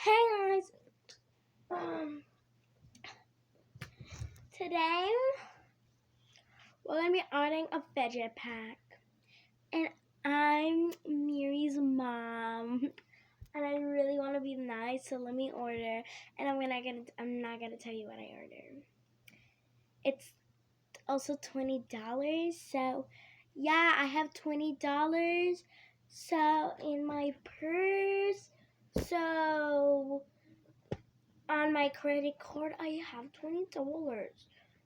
Hey guys, today we're gonna be ordering a fidget pack, and I'm Miri's mom, and I really want to be nice, so let me order. And I'm not gonna tell you what I ordered. It's also $20, so yeah, I have $20. So in my purse, so. On my credit card, I have $20.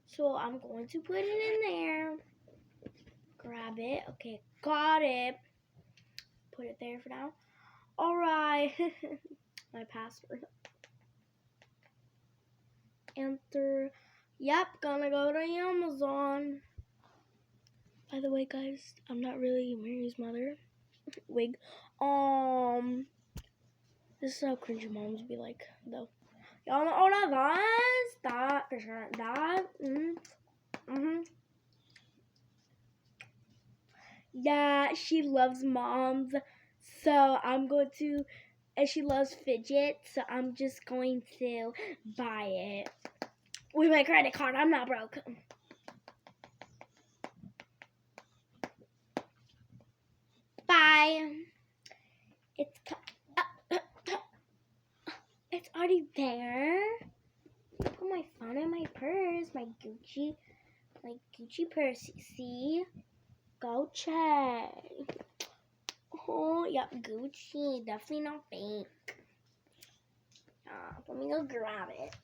So I'm going to put it in there. Grab it. Okay, got it. Put it there for now. Alright. My password. Enter. Yep, gonna go to Amazon. By the way, guys, I'm not really Mary's mother. Wig. This is how cringy moms be like, though. Y'all know all of us? That, for sure. That. Yeah, she loves moms. So I'm going to, and she loves fidgets. So I'm just going to buy it with my credit card. I'm not broke. Bye. It's already there. Put my phone in my purse, my Gucci purse. See, go check. Oh, yep, Gucci, definitely not fake. Let me go grab it.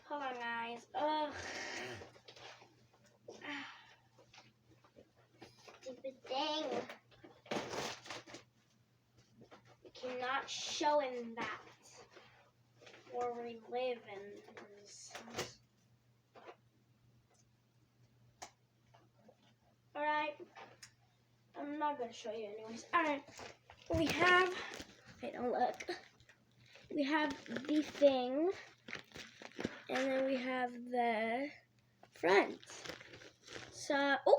Hold on, guys. Ugh. Stupid thing. We cannot show him that. Or we live in this house. Alright. I'm not going to show you anyways. Alright. We have... Wait, don't look. We have the thing. And then we have the front. So, oh,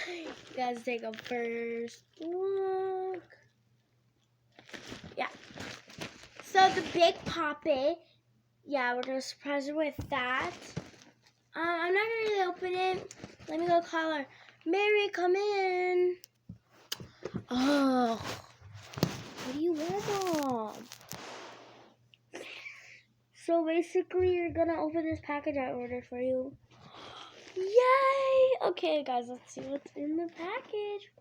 you guys take a first look. Yeah. So the big poppet. Yeah, we're gonna surprise her with that. I'm not gonna really open it. Let me go call her. Mary, come in. Oh, what do you want, Mom? So basically, you're gonna open this package I ordered for you. Yay! Okay, guys, let's see what's in the package.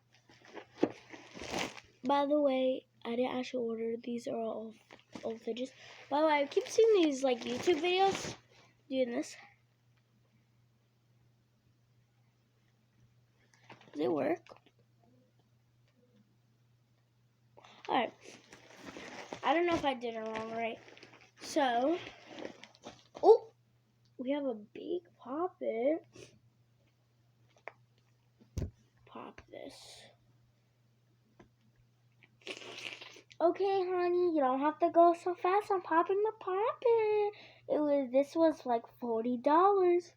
By the way, I didn't actually order. These are all old fidgets. By the way, I keep seeing these like YouTube videos doing this. Does it work? Alright. I don't know if I did it wrong, right? So, oh, we have a big poppet. Pop this. Okay, honey, you don't have to go so fast. I'm popping the poppet. This was like $40.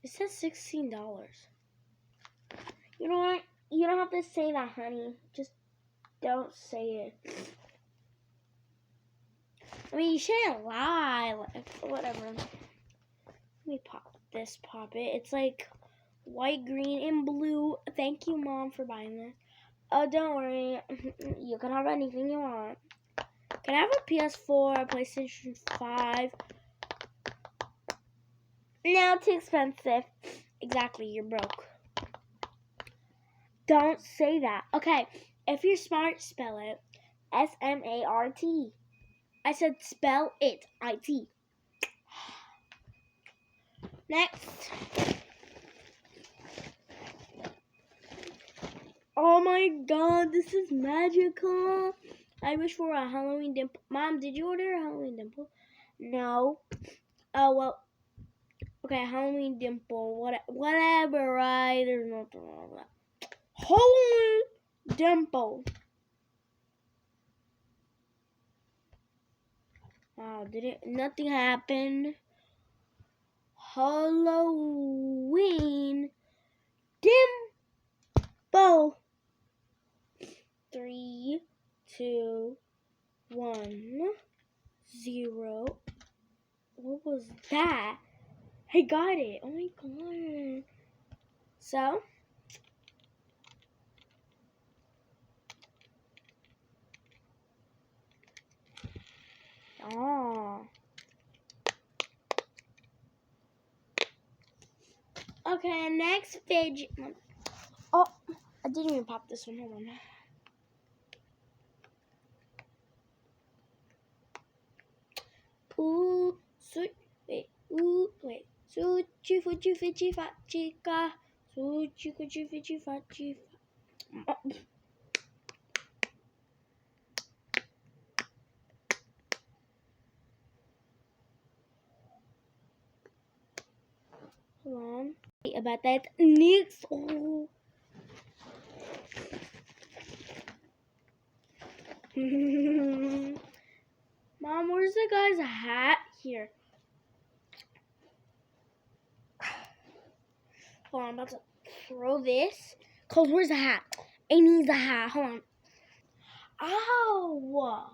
It says $16. You know what? You don't have to say that, honey. Just don't say it. I mean, you shouldn't lie. Like, whatever. Let me pop this poppet. It's like white, green, and blue. Thank you, Mom, for buying this. Oh, don't worry. You can have anything you want. Can I have a PS4, a PlayStation 5? No, too expensive. Exactly, you're broke. Don't say that. Okay, if you're smart, spell it. S-M-A-R-T. I said spell it. I-T. Next. Oh my god, this is magical. I wish for a Halloween dimple. Mom, did you order a Halloween dimple? No. Oh, well. Okay, Halloween dimple. Whatever, right? There's no something wrong with that. Holy dimple. Wow, nothing happened. Halloween dimple. 3, 2, 1, 0. What was that? I got it. Oh my god. So, okay, next fidget. Oh, I didn't even pop this one. Hold on. Ooh, wait. Suchi, fuchi, fichi, fachika. Suchi, fuchi, fichi, fachi. Hold on. Wait about that. Next. Oh. Mom, where's the guy's hat? Here. Hold on, I'm about to throw this. Cause where's the hat? I need the hat. Hold on. Ow!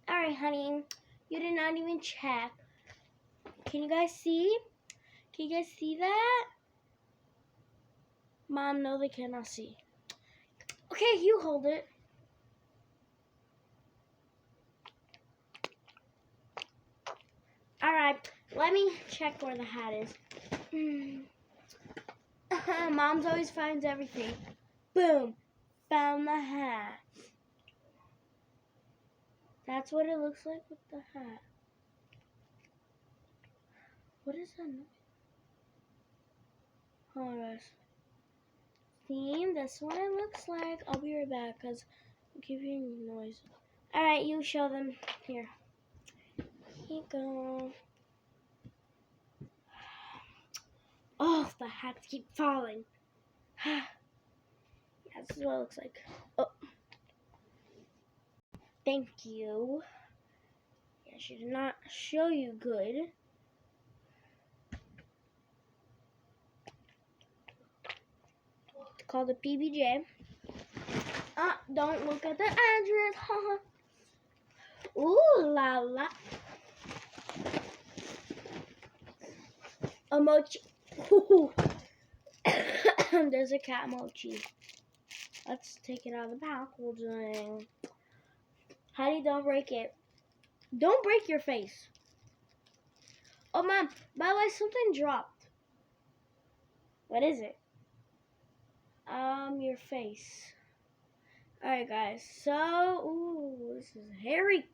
Alright, honey. You did not even check. Can you guys see? Can you guys see that? Mom, no, they cannot see. Okay, you hold it. Alright, let me check where the hat is. Mom's always finds everything. Boom. Found the hat. That's what it looks like with the hat. What is that? Hold on, guys. See, that's what it looks like. I'll be right back because I'm giving noise. Alright, you show them. Here. Here you go. Oh, the hats keep falling. Yeah, this is what it looks like. Oh. Thank you. Yeah, she did not show you good. It's called a PBJ. Don't look at the address. Ooh la la. A mochi. There's a cat mochi. Let's take it out of the packaging. Honey, don't break it. Don't break your face. Oh, Mom, by the way, something dropped. What is it? Your face. Alright, guys. So, ooh, this is hairy.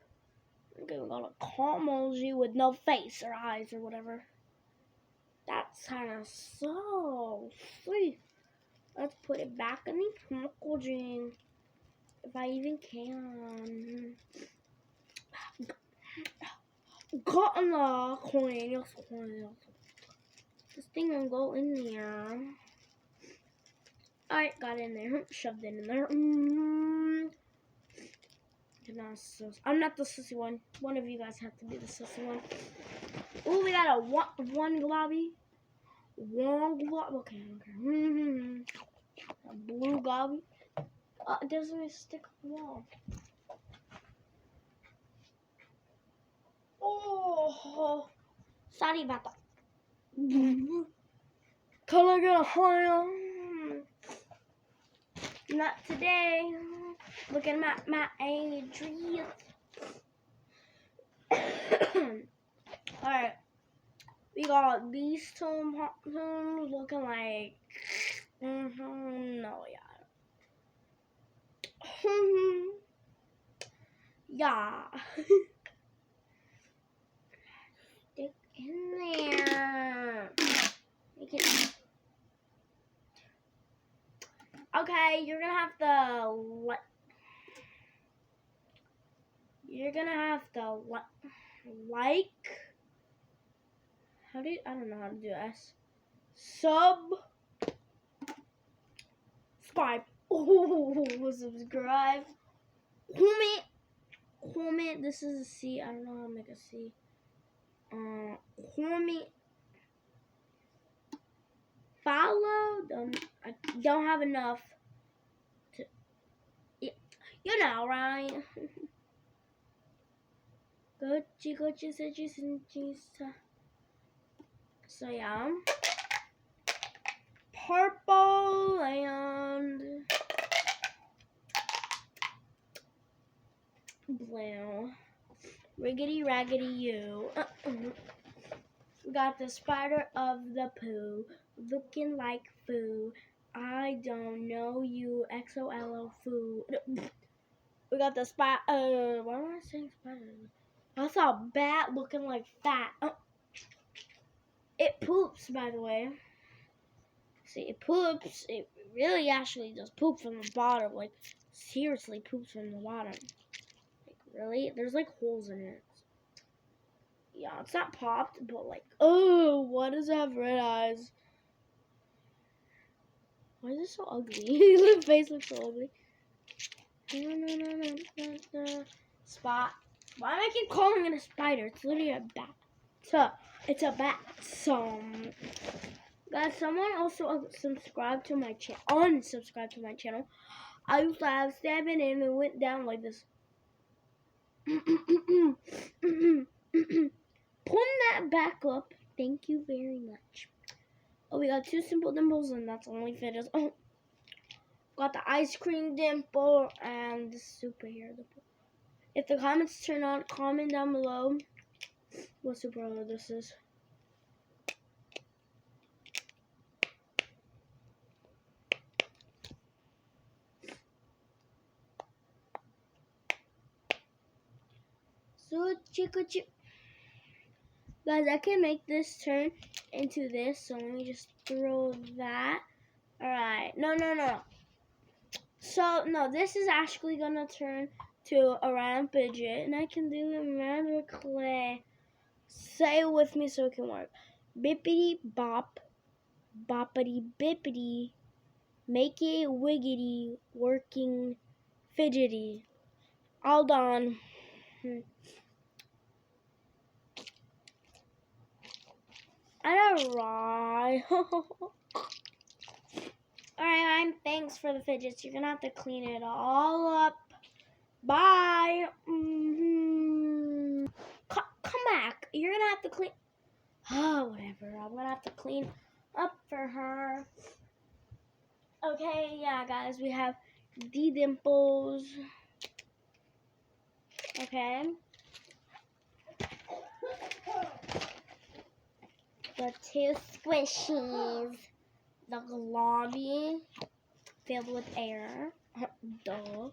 I'm gonna go to emoji with no face or eyes or whatever. That's kind of so sweet. Let's put it back in the packaging. If I even can. Got in the coin. This thing will go in there. Alright, got in there. Shoved it in there. I'm not the sissy one. One of you guys have to be the sissy one. Ooh, we got a one globby. One glob. Okay. A blue globby. It doesn't even stick on the wall. Oh, sorry about that. Can I get a higher? Not today. Looking at my address. Alright. We got these two looking like. No, yeah. Yeah. Stick in there. Make it. Okay, you're gonna have to like. I don't know how to do S. subscribe. Oh, subscribe. Comment. This is a C. I don't know how to make a C. Comment. Follow. I don't have enough to. You know, right? So yeah. Purple and blue. Riggedy raggedy you. Got the spider of the poo, looking like foo. I don't know you, XOLO foo. We got the spider. Why am I saying spider? I saw a bat looking like fat. It poops, by the way. See, it poops. It really actually does poop from the bottom. Like, seriously poops from the bottom. Like, really? There's like holes in it. Yeah, it's not popped, but like, oh, why does it have red eyes? Why is it so ugly? The face looks so ugly. Spot. Why do I keep calling it a spider? It's literally a bat. It's a bat. So, guys, someone also subscribed to my channel. Unsubscribed to my channel. I used to have 7 and it went down like this. Pulling that back up. Thank you very much. Oh, we got 2 simple dimples and that's only fidgets. Oh, got the ice cream dimple and the superhero dimple. If the comments turn on, comment down below what superhero this is. So guys, I can make this turn into this, so let me just throw that. Alright, no. So, no, this is actually gonna turn to a random fidget, and I can do it magically. Say it with me so it can work. Bippity bop, boppity bippity, make it wiggity, working fidgety. All done. Alright. Alright, thanks for the fidgets. You're gonna have to clean it all up. Bye. Come back. You're gonna have to clean. Oh, whatever. I'm gonna have to clean up for her. Okay, yeah, guys. We have the dimples. Okay. The 2 squishies. The globby filled with air. Duh.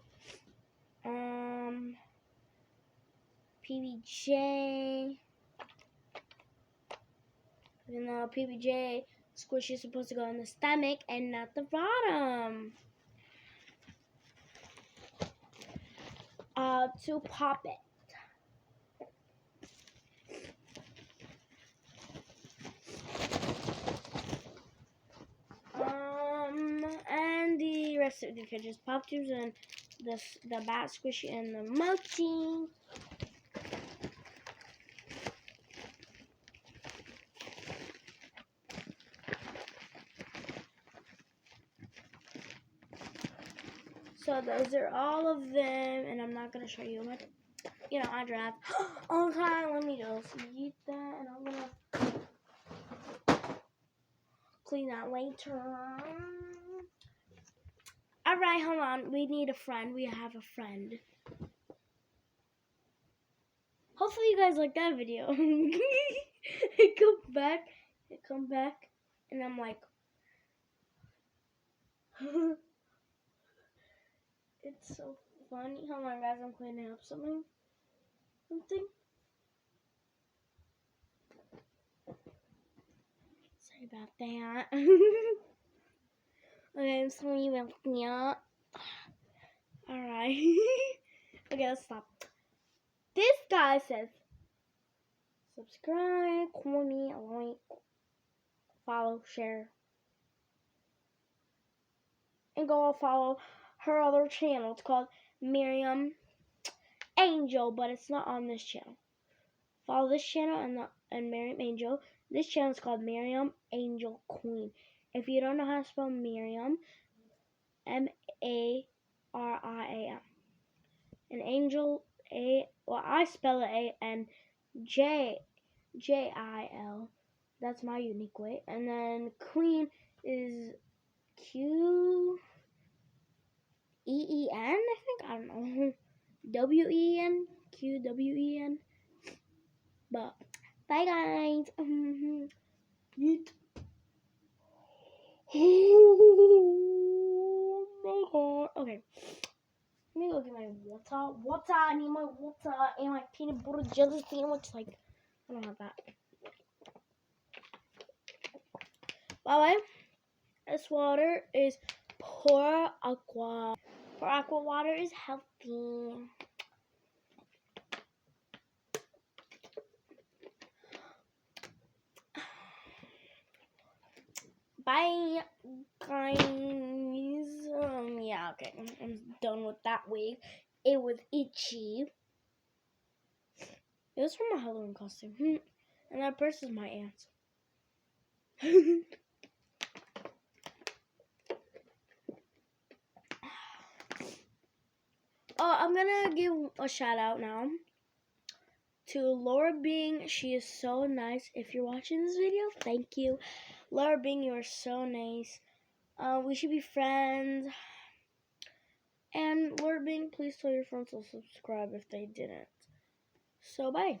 PBJ. Even though PBJ squishy is supposed to go in the stomach and not the bottom. To pop it. And the rest of the fidgets, pop tubes, and the bat squishy and the mochi. So those are all of them, and I'm not gonna show you my, I draft. Okay, let me just eat that, and I'm gonna clean that later. Alright, hold on. We need a friend. We have a friend. Hopefully you guys like that video. It come back, and I'm like, it's so funny. Hold on, guys. I'm cleaning up something. Sorry about that. Okay, I'm sorry about that. Alright. Okay, let's stop. This guy says, subscribe, comment, like, follow, share. and go follow her other channel. It's called Miriam Angel, but it's not on this channel. Follow this channel and Miriam Angel. This channel is called Miriam Angel Queen. If you don't know how to spell Miriam, Mariam, and Angel, I spell it ANJIL. That's my unique way. And then Queen is QEEN, I think. I don't know. WEN, QWEN. But bye guys. Yeet. Oh my god. Okay. Let me go get my water. Water. I need my water and my peanut butter jelly sandwich. Like, I don't have that. By the way, this water is pure aqua. Pure aqua water is healthy. Bye, guys. Yeah, okay. I'm done with that wave. It was itchy. It was from my Halloween costume. And that purse is my aunt's. Oh, I'm gonna give a shout out now to Laura Bing. She is so nice. If you're watching this video, thank you. Laura Bing, you are so nice. We should be friends. And Laura Bing, please tell your friends to subscribe if they didn't. So, bye.